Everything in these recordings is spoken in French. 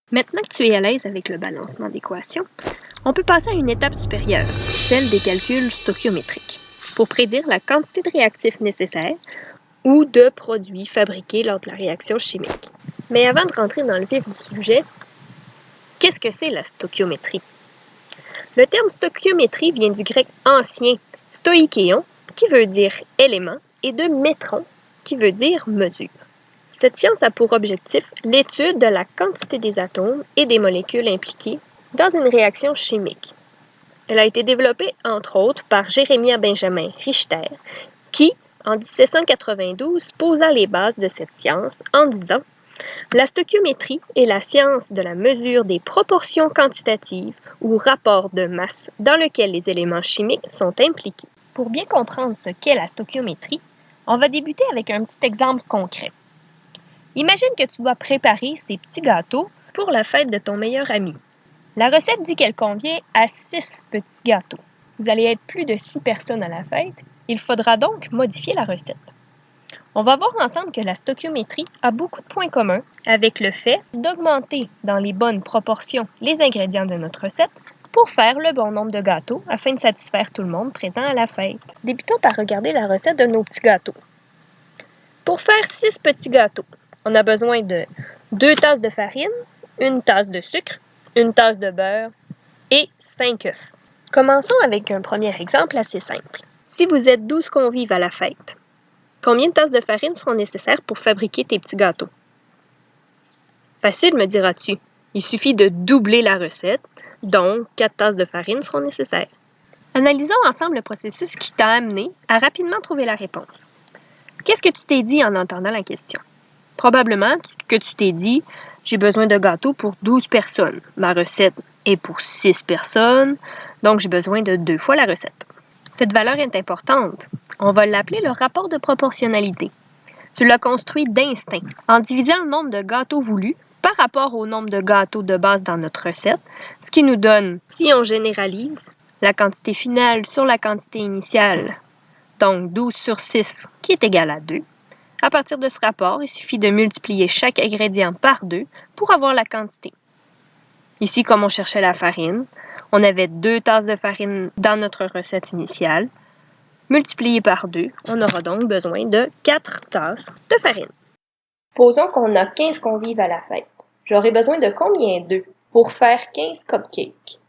Maintenant que tu es à l'aise avec le balancement d'équations, on peut passer à une étape supérieure, celle des calculs stoichiométriques, pour prédire la quantité de réactifs nécessaires ou de produits fabriqués lors de la réaction chimique. Mais avant de rentrer dans le vif du sujet, qu'est-ce que c'est la stoichiométrie? Le terme stoichiométrie vient du grec ancien stoikéon, qui veut dire élément, et de métron, qui veut dire mesure. Cette science a pour objectif l'étude de la quantité des atomes et des molécules impliquées dans une réaction chimique. Elle a été développée, entre autres, par Jeremiah Benjamin Richter, qui, en 1792, posa les bases de cette science en disant « La stoichiométrie est la science de la mesure des proportions quantitatives ou rapports de masse dans lesquels les éléments chimiques sont impliqués. » Pour bien comprendre ce qu'est la stoichiométrie, on va débuter avec un petit exemple concret. Imagine que tu dois préparer ces petits gâteaux pour la fête de ton meilleur ami. La recette dit qu'elle convient à 6 petits gâteaux. Vous allez être plus de 6 personnes à la fête. Il faudra donc modifier la recette. On va voir ensemble que la stoichiométrie a beaucoup de points communs avec le fait d'augmenter dans les bonnes proportions les ingrédients de notre recette pour faire le bon nombre de gâteaux afin de satisfaire tout le monde présent à la fête. Débutons par regarder la recette de nos petits gâteaux. Pour faire 6 petits gâteaux, on a besoin de 2 tasses de farine, 1 tasse de sucre, 1 tasse de beurre et 5 œufs. Commençons avec un premier exemple assez simple. Si vous êtes 12 convives à la fête, combien de tasses de farine seront nécessaires pour fabriquer tes petits gâteaux? Facile, me diras-tu. Il suffit de doubler la recette, donc 4 tasses de farine seront nécessaires. Analysons ensemble le processus qui t'a amené à rapidement trouver la réponse. Qu'est-ce que tu t'es dit en entendant la question? Probablement que tu t'es dit « J'ai besoin de gâteaux pour 12 personnes. Ma recette est pour 6 personnes, donc j'ai besoin de 2 fois la recette. » Cette valeur est importante. On va l'appeler le rapport de proportionnalité. Tu l'as construit d'instinct en divisant le nombre de gâteaux voulus par rapport au nombre de gâteaux de base dans notre recette, ce qui nous donne, si on généralise, la quantité finale sur la quantité initiale, donc 12 sur 6 qui est égal à 2. À partir de ce rapport, il suffit de multiplier chaque ingrédient par 2 pour avoir la quantité. Ici, comme on cherchait la farine, on avait 2 tasses de farine dans notre recette initiale. Multiplié par 2, on aura donc besoin de 4 tasses de farine. Supposons qu'on a 15 convives à la fête. J'aurai besoin de combien d'œufs pour faire 15 cupcakes?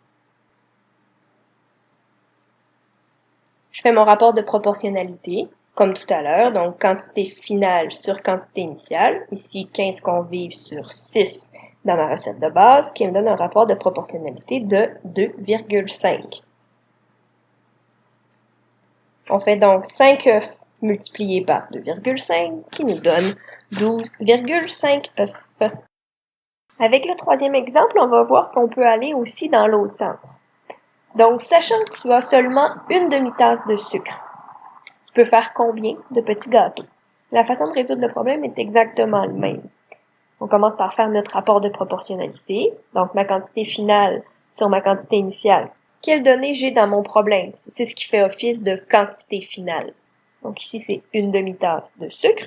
Je fais mon rapport de proportionnalité, comme tout à l'heure, donc quantité finale sur quantité initiale. Ici, 15 convives sur 6 dans ma recette de base, qui me donne un rapport de proportionnalité de 2,5. On fait donc 5 œufs multipliés par 2,5, qui nous donne 12,5 œufs. Avec le troisième exemple, on va voir qu'on peut aller aussi dans l'autre sens. Donc, sachant que tu as seulement une demi-tasse de sucre, tu peux faire combien de petits gâteaux? La façon de résoudre le problème est exactement la même. On commence par faire notre rapport de proportionnalité, donc ma quantité finale sur ma quantité initiale. Quelle donnée j'ai dans mon problème? C'est ce qui fait office de quantité finale. Donc ici, c'est une demi-tasse de sucre.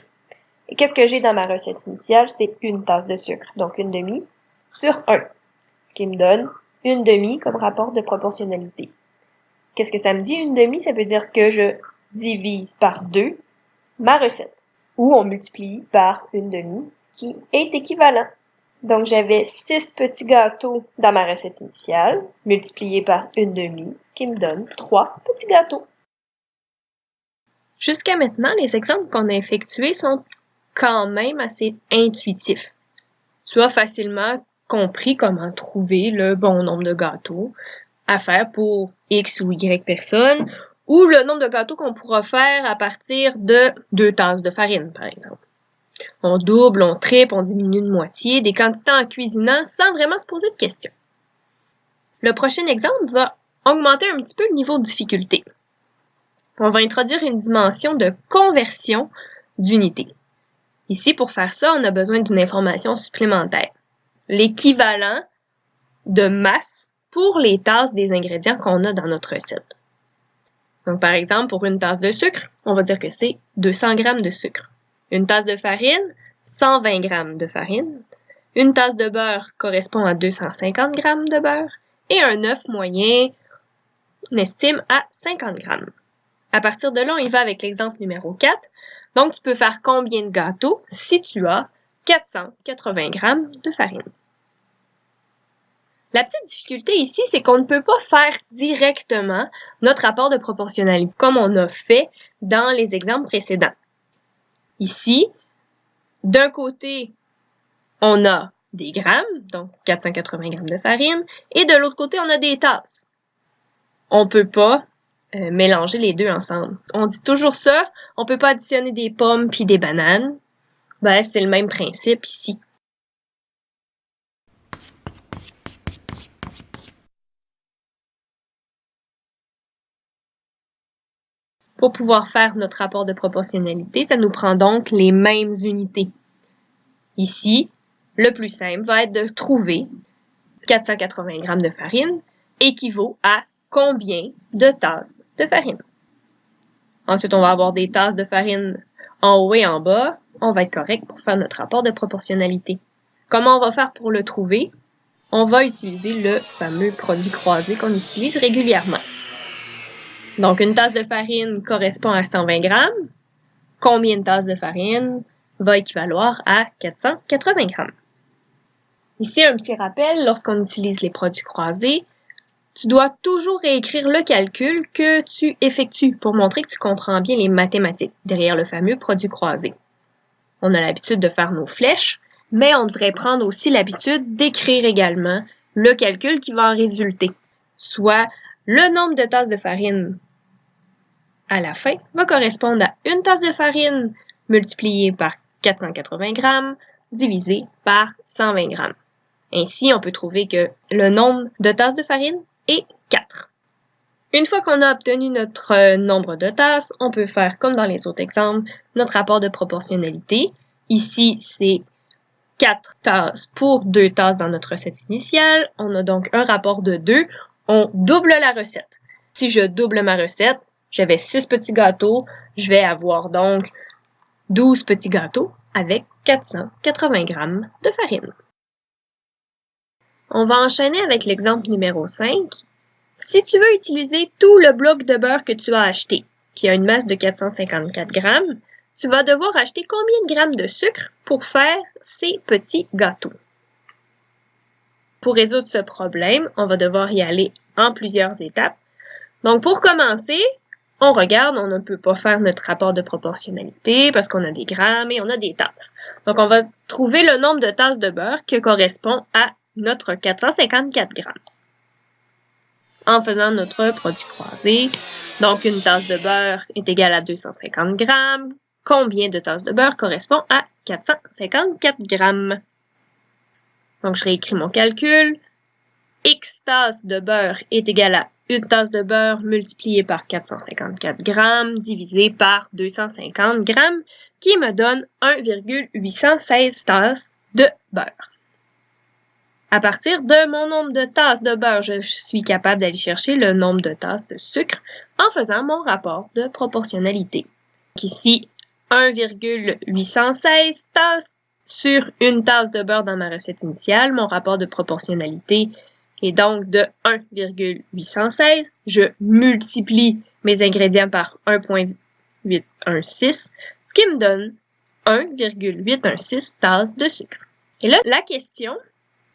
Et qu'est-ce que j'ai dans ma recette initiale? C'est une tasse de sucre, donc une demi sur 1, ce qui me donne une demi comme rapport de proportionnalité. Qu'est-ce que ça me dit, une demi? Ça veut dire que je divise par 2 ma recette, ou on multiplie par une demi, qui est équivalent. Donc, j'avais 6 petits gâteaux dans ma recette initiale, multipliés par une demi, ce qui me donne 3 petits gâteaux. Jusqu'à maintenant, les exemples qu'on a effectués sont quand même assez intuitifs. Tu as facilement compris comment trouver le bon nombre de gâteaux à faire pour X ou Y personnes, ou le nombre de gâteaux qu'on pourra faire à partir de 2 tasses de farine, par exemple. On double, on triple, on diminue de moitié, des quantités en cuisinant sans vraiment se poser de questions. Le prochain exemple va augmenter un petit peu le niveau de difficulté. On va introduire une dimension de conversion d'unité. Ici, pour faire ça, on a besoin d'une information supplémentaire. L'équivalent de masse pour les tasses des ingrédients qu'on a dans notre recette. Donc, par exemple, pour une tasse de sucre, on va dire que c'est 200 g de sucre. Une tasse de farine, 120 g de farine. Une tasse de beurre correspond à 250 g de beurre et un œuf moyen, on estime à 50 g. À partir de là, on y va avec l'exemple numéro 4. Donc, tu peux faire combien de gâteaux si tu as 480 g de farine? La petite difficulté ici, c'est qu'on ne peut pas faire directement notre rapport de proportionnalité comme on a fait dans les exemples précédents. Ici, d'un côté, on a des grammes, donc 480 g de farine, et de l'autre côté, on a des tasses. On ne peut pas mélanger les deux ensemble. On dit toujours ça, on ne peut pas additionner des pommes puis des bananes. Ben, c'est le même principe ici. Pour pouvoir faire notre rapport de proportionnalité, ça nous prend donc les mêmes unités. Ici, le plus simple va être de trouver 480 g de farine équivaut à combien de tasses de farine. Ensuite, on va avoir des tasses de farine en haut et en bas. On va être correct pour faire notre rapport de proportionnalité. Comment on va faire pour le trouver? On va utiliser le fameux produit croisé qu'on utilise régulièrement. Donc, une tasse de farine correspond à 120 g. Combien de tasses de farine va équivaloir à 480 g? Ici, un petit rappel, lorsqu'on utilise les produits croisés, tu dois toujours réécrire le calcul que tu effectues pour montrer que tu comprends bien les mathématiques derrière le fameux produit croisé. On a l'habitude de faire nos flèches, mais on devrait prendre aussi l'habitude d'écrire également le calcul qui va en résulter, soit le nombre de tasses de farine à la fin va correspondre à une tasse de farine multipliée par 480 g divisé par 120 g. Ainsi, on peut trouver que le nombre de tasses de farine est 4. Une fois qu'on a obtenu notre nombre de tasses, on peut faire comme dans les autres exemples, notre rapport de proportionnalité. Ici, c'est 4 tasses pour 2 tasses dans notre recette initiale. On a donc un rapport de 2. On double la recette. Si je double ma recette, j'avais 6 petits gâteaux. Je vais avoir donc 12 petits gâteaux avec 480 g de farine. On va enchaîner avec l'exemple numéro 5. Si tu veux utiliser tout le bloc de beurre que tu as acheté, qui a une masse de 454 g, tu vas devoir acheter combien de grammes de sucre pour faire ces petits gâteaux? Pour résoudre ce problème, on va devoir y aller en plusieurs étapes. Donc, pour commencer, on regarde, on ne peut pas faire notre rapport de proportionnalité parce qu'on a des grammes et on a des tasses. Donc, on va trouver le nombre de tasses de beurre qui correspond à notre 454 g. En faisant notre produit croisé, donc une tasse de beurre est égale à 250 g. Combien de tasses de beurre correspond à 454 g? Donc, je réécris mon calcul. X tasses de beurre est égal à une tasse de beurre multipliée par 454 g divisé par 250 g qui me donne 1,816 tasses de beurre. À partir de mon nombre de tasses de beurre, je suis capable d'aller chercher le nombre de tasses de sucre en faisant mon rapport de proportionnalité. Donc ici, 1,816 tasses sur une tasse de beurre dans ma recette initiale. Mon rapport de proportionnalité est donc de 1,816. Je multiplie mes ingrédients par 1,816, ce qui me donne 1,816 tasses de sucre. Et là, la question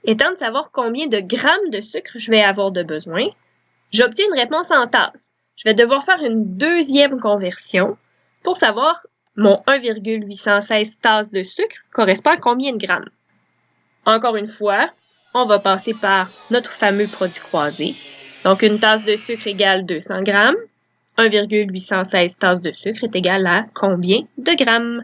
étant de savoir combien de grammes de sucre je vais avoir de besoin, j'obtiens une réponse en tasses. Je vais devoir faire une deuxième conversion pour savoir mon 1,816 tasses de sucre correspond à combien de grammes. Encore une fois, on va passer par notre fameux produit croisé. Donc, une tasse de sucre égale 200 grammes. 1,816 tasses de sucre est égal à combien de grammes?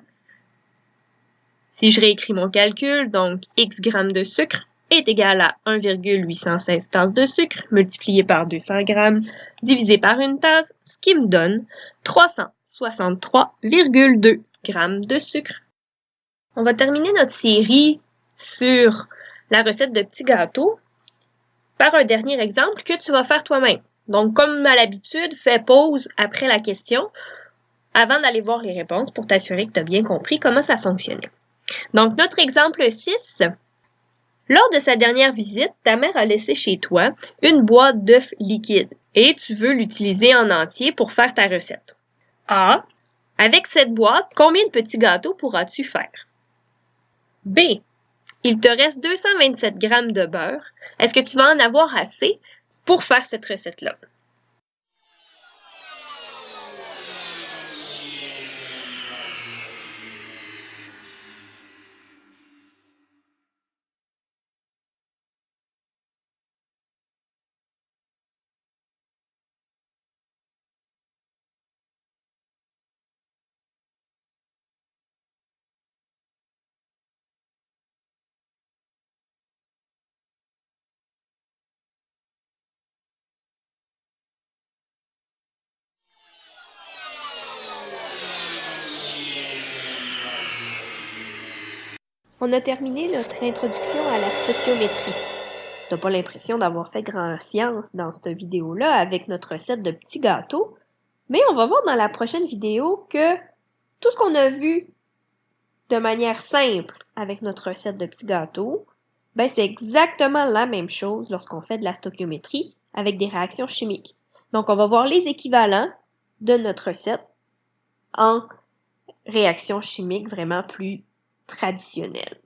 Si je réécris mon calcul, donc X grammes de sucre est égal à 1,816 tasses de sucre multiplié par 200 grammes divisé par une tasse, ce qui me donne 363,2 grammes de sucre. On va terminer notre série sur la recette de petits gâteaux par un dernier exemple que tu vas faire toi-même. Donc, comme à l'habitude, fais pause après la question avant d'aller voir les réponses pour t'assurer que tu as bien compris comment ça fonctionnait. Donc, notre exemple 6, Lors de sa dernière visite, ta mère a laissé chez toi une boîte d'œufs liquides et tu veux l'utiliser en entier pour faire ta recette. A. Avec cette boîte, combien de petits gâteaux pourras-tu faire? B. Il te reste 227 grammes de beurre. Est-ce que tu vas en avoir assez pour faire cette recette-là? On a terminé notre introduction à la stoichiométrie. T'as pas l'impression d'avoir fait grand science dans cette vidéo-là avec notre recette de petits gâteaux, mais on va voir dans la prochaine vidéo que tout ce qu'on a vu de manière simple avec notre recette de petits gâteaux, ben c'est exactement la même chose lorsqu'on fait de la stoichiométrie avec des réactions chimiques. Donc on va voir les équivalents de notre recette en réactions chimiques vraiment plus traditionnelles.